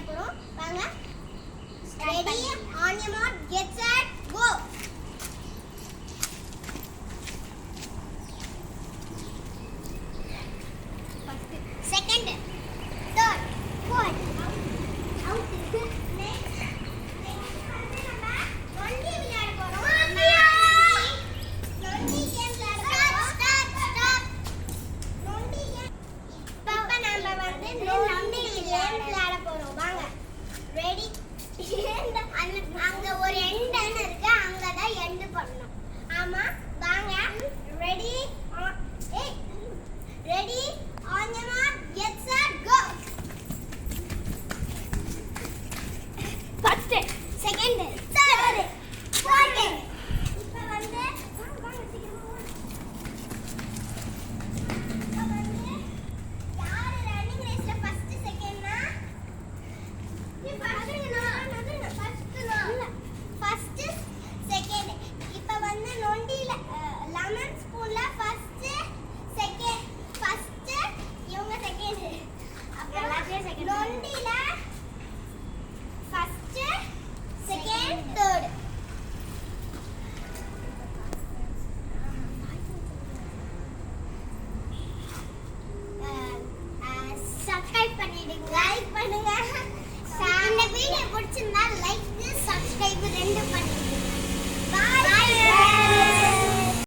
போறோம். வாங்க. Ready, on your mark, get set, go. Second, third, fourth, out, next வந்து நம்ம நொண்டி விளையாட போறோம். நொண்டி கேம் விளையாட போறோம். ஸ்டாப். நொண்டி கேம். இப்ப நாம வந்து நொண்டி கேம் விளையாட போறோம். வாங்க. ரெடி. அங்க ஒரு எண்ட்னு இருக்கு. அங்க தான் எண்ட் பண்ணனும். ஆமா. வாங்க. Ready. Ready. On your mark, get set, go. First, second, third, fourth. இப்ப வந்து வாங்க சீக்கிரமா. இப்ப வந்து யார் ரன்னிங் ரேஸ்ல ஃபர்ஸ்ட் செகண்ட்னா நீ ஃபர்ஸ்ட்னா நான் ஃபர்ஸ்ட்னா இல்ல ஃபர்ஸ்ட் செகண்ட். இப்ப வந்து நொண்டில லெமன் ஸ்பூன்ல ஃபர்ஸ்ட் செகண்ட் ஃபர்ஸ்ட் இவங்க செகண்ட் எல்லாத்தையும் செகண்ட் நொண்டில ஃபர்ஸ்ட் செகண்ட் தேர்ட். சப்ஸ்கிரைப் பண்ணிடுங்க, லைக் பண்ணுங்க. இந்த வீடியோ பிடிச்சிருந்தா லைக் சப்ஸ்கிரைப் ரெண்டும் பண்ணுங்க.